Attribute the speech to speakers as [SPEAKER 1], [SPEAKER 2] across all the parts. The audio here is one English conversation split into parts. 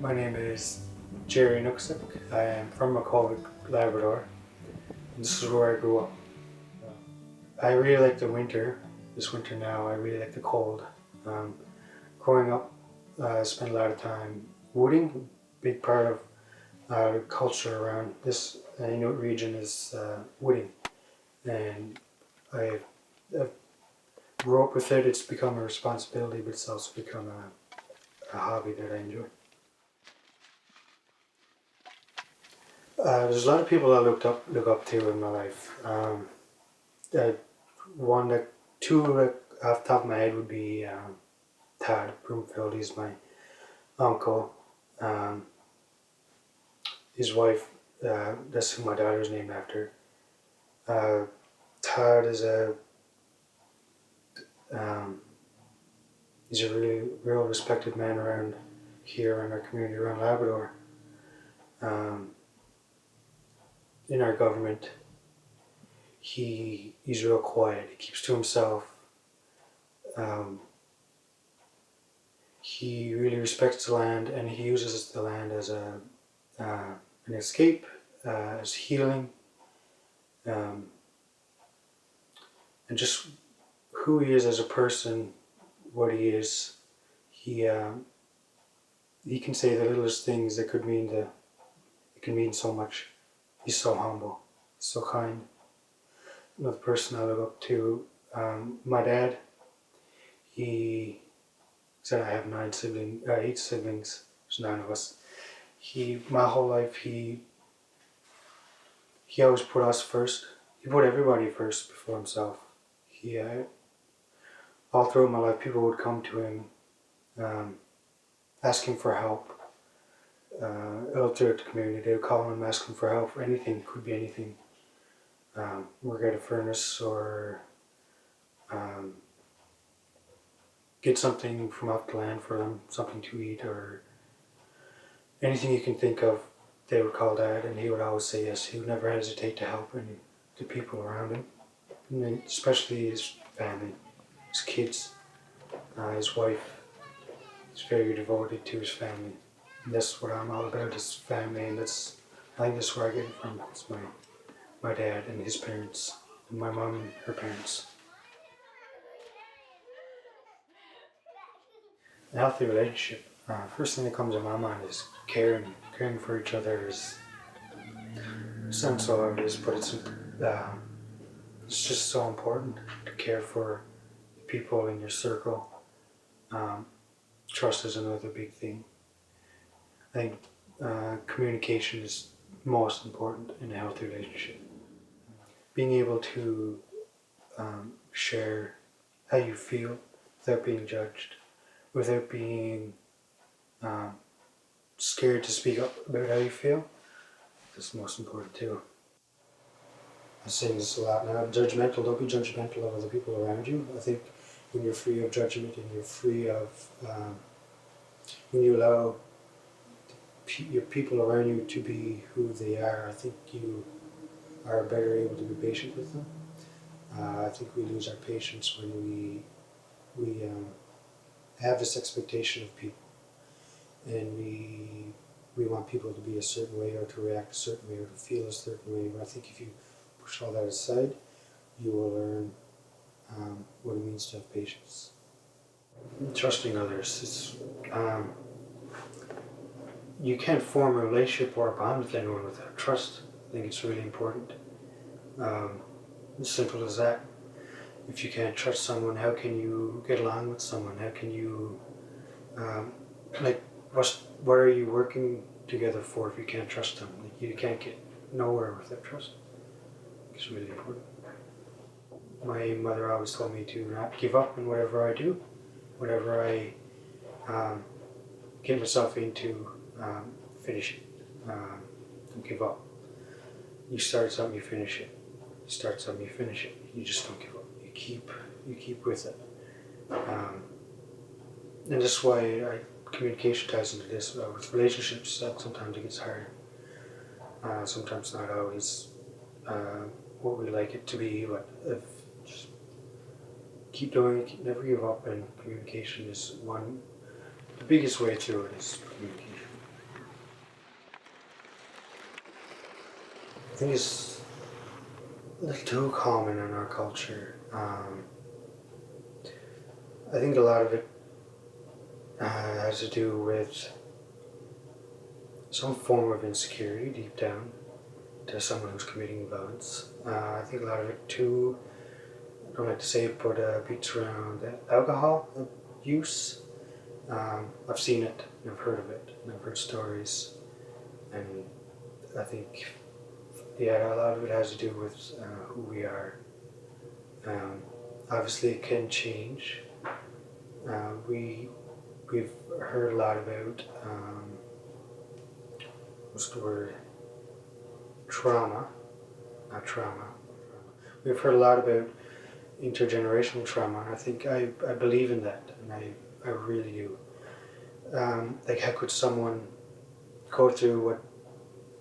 [SPEAKER 1] My name is Jerry Nochasak. I am from McCulloch, Labrador. And this is where I grew up. I really like the winter. This winter now, I really like the cold. Growing up, I spent a lot of time wooding. Big part of culture around this Inuit region is wooding. And I, I grew up with it. It's become a responsibility, but it's also become a hobby that I enjoy. There's a lot of people I look up to in my life. Uh, two off the top of my head would be Todd Broomfield. He's my uncle. Um, his wife, that's who my daughter's named after. Todd is um, he's a really real respected man around here in our community around Labrador. In our government, he's real quiet. He keeps to himself. He really respects the land, and he uses the land as an escape, as healing, and just who he is as a person, what he is. He can say the littlest things that it can mean so much. He's so humble, so kind. Another person I look up to, my dad. He said I have 8 siblings. There's 9 of us. My whole life, he always put us first. He put everybody first before himself. All throughout my life, people would come to him, asking for help. Out throughout the community, they would call him, asking for help for anything. Could be anything. Work at a furnace or get something from off the land for them, something to eat, or anything you can think of, they would call Dad, and he would always say yes. He would never hesitate to help the people around him, and then especially his family, his kids, his wife. He's very devoted to his family, and that's what I'm all about, is family, and I think that's where I get it from. It's my dad and his parents, and my mom and her parents. A healthy relationship. First thing that comes to my mind is caring for each other. Sounds so obvious, but it's just so important to care for people in your circle. Trust is another big thing. I think communication is most important in a healthy relationship. Being able to share how you feel without being judged, without being scared to speak up about how you feel, that's most important too. I'm saying this a lot now. Don't be judgmental of other people around you. I think when you're free of judgment and you're free of, when you allow your people around you to be who they are, I think you are better able to be patient with them. I think we lose our patience when we have this expectation of people, and we want people to be a certain way, or to react a certain way, or to feel a certain way. But I think if you push all that aside, you will learn what it means to have patience. Trusting others. You can't form a relationship or a bond with anyone without trust. I think it's really important. As simple as that. If you can't trust someone, how can you get along with someone? How can you, what are you working together for if you can't trust them? You can't get nowhere without trust. It's really important. My mother always told me to not give up in whatever I do. Whatever I get myself into, finish it. Don't give up. You start something, you finish it. You start something, you finish it. You just don't give up. You keep with it. And that's why communication ties into this. With relationships, sometimes it gets hard. Sometimes not always what we like it to be, but just keep doing it, never give up, and communication is the biggest way through it is communication. I think it's a little too common in our culture. I think a lot of it has to do with some form of insecurity deep down to someone who's committing violence. I think a lot of it too, I don't like to say it, but beats around alcohol use. I've seen it, and I've heard of it, and I've heard stories, and I think, yeah, a lot of it has to do with who we are. Obviously, it can change. We've heard a lot about what's the word? Trauma, not trauma. We've heard a lot about intergenerational trauma, and I think I believe in that, and I really do. Like, how could someone go through what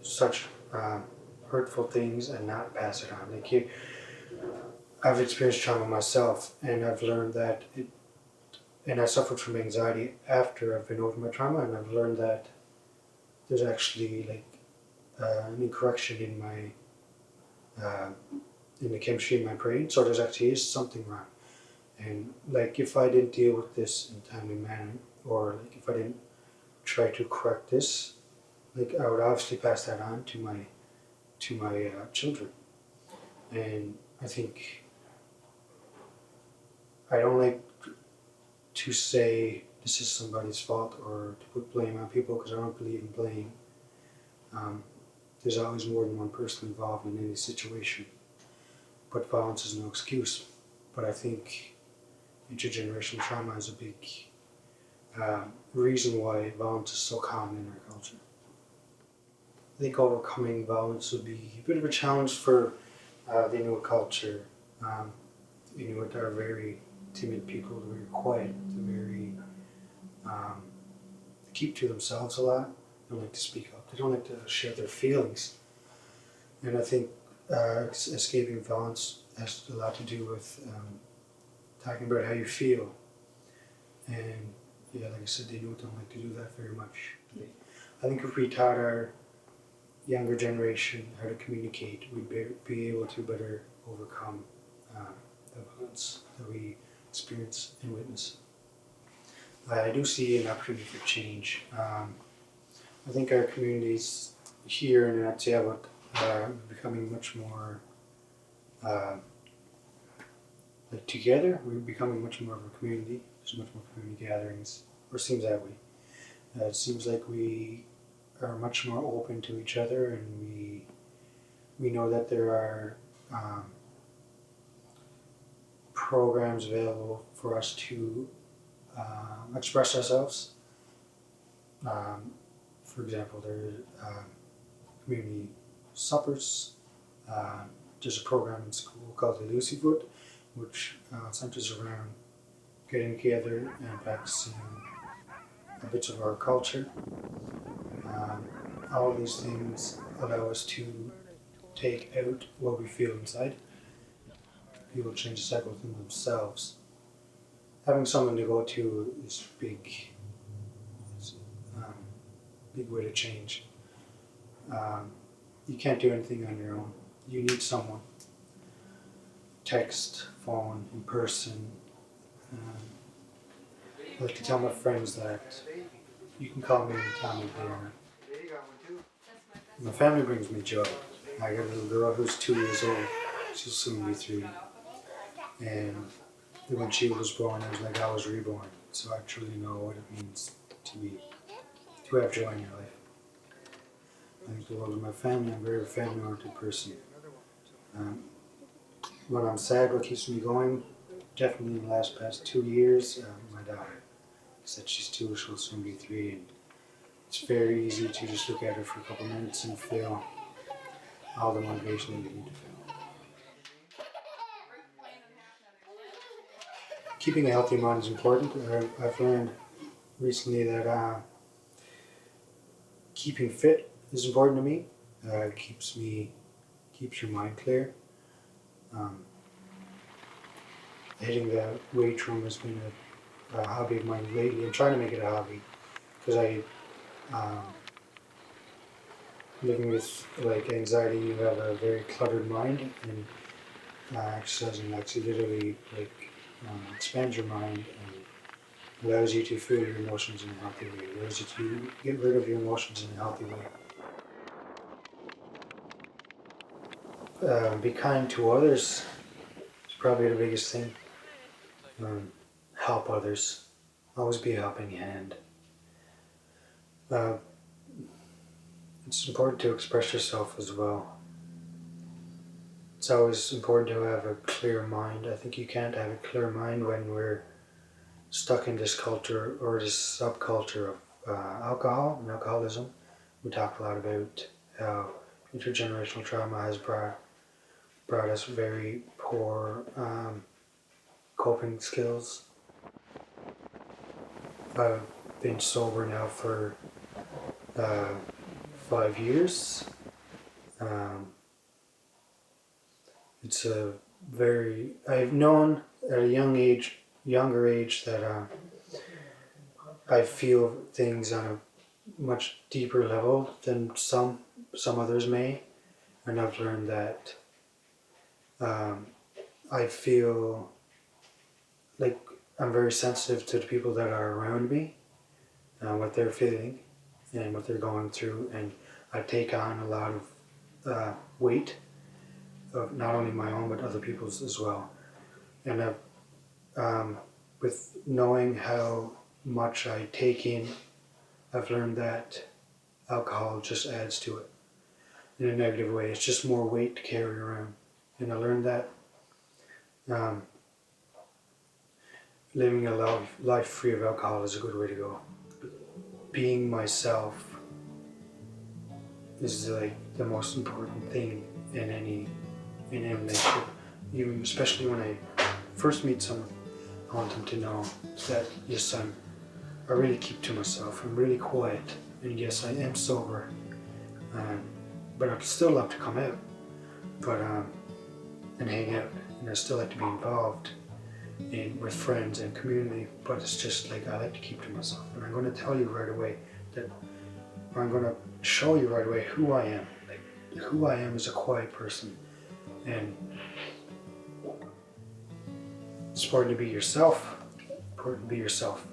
[SPEAKER 1] such hurtful things and not pass it on? Like, I've experienced trauma myself, and I've learned that and I suffered from anxiety after I've been over my trauma, and I've learned that there's actually like an incorrection in my in the chemistry in my brain, so there's actually is something wrong. And like, if I didn't deal with this in a timely manner, or like if I didn't try to correct this, like, I would obviously pass that on to my children. And I think I don't like to say this is somebody's fault or to put blame on people, because I don't believe in blame. There's always more than one person involved in any situation, but violence is no excuse. But I think intergenerational trauma is a big reason why violence is so common in our culture. I think overcoming violence would be a bit of a challenge for the Inuit culture. Inuit are very timid people, they're very quiet, they're very, they keep to themselves a lot, they don't like to speak up, they don't like to share their feelings. And I think escaping violence has a lot to do with talking about how you feel. And yeah, like I said, the Inuit don't like to do that very much. I think if we taught our younger generation how to communicate, we'd be able to better overcome the violence that we experience and witness. I do see an opportunity for change. I think our communities here in Nunatsiavut are becoming much more like together. We're becoming much more of a community. There's much more community gatherings, or it seems that way. It seems like we are much more open to each other, and we know that there are programs available for us to express ourselves. For example, there are community suppers. There's a program in school called the Nunatsiavut, which centers around getting together and practicing bits of our culture. All of these things allow us to take out what we feel inside. People change the cycle within themselves. Having someone to go to is big. It's big way to change. You can't do anything on your own. You need someone. Text, phone, in person. I like to tell my friends that you can call me anytime of day. My family brings me joy. I got a little girl who's 2 years old. She'll soon be 3. And when she was born, it was like I was reborn. So I truly know what it means to have joy in your life. I think the world of my family. I'm a very family-oriented person. When I'm sad, what keeps me going, definitely in the past 2 years, my daughter. Said she's 2, she'll soon be 3, and it's very easy to just look at her for a couple minutes and feel all the motivation that you need to feel. Keeping a healthy mind is important. I've learned recently that keeping fit is important to me. It keeps your mind clear. Hitting the weight room has been a hobby of mine lately. I'm trying to make it a hobby because living with like anxiety, you have a very cluttered mind, and exercising lets you literally like expand your mind and allows you to feel your emotions in a healthy way. Allows you to get rid of your emotions in a healthy way. Be kind to others is probably the biggest thing. Help others. Always be a helping hand. Uh, it's important to express yourself as well. It's always important to have a clear mind. I think you can't have a clear mind when we're stuck in this culture or this subculture of alcohol and alcoholism. We talk a lot about how intergenerational trauma has brought us very poor coping skills. I've been sober now for 5 years. It's a I've known at a younger age, that I feel things on a much deeper level than some others may, and I've learned that I feel like I'm very sensitive to the people that are around me, what they're feeling and what they're going through, and I take on a lot of weight of not only my own but other people's as well. And with knowing how much I take in, I've learned that alcohol just adds to it in a negative way. It's just more weight to carry around. And I learned that living a life free of alcohol is a good way to go. Being myself is like the most important thing in any relationship. Even especially when I first meet someone, I want them to know that yes, I really keep to myself. I'm really quiet, and yes, I am sober. But I'd still love to come out, and hang out, and I still like to be involved with friends and community. But it's just like I like to keep to myself, and I'm going to tell you right away that I'm going to show you right away who I am. Like who I am as a quiet person, and it's important to be yourself. Important to be yourself.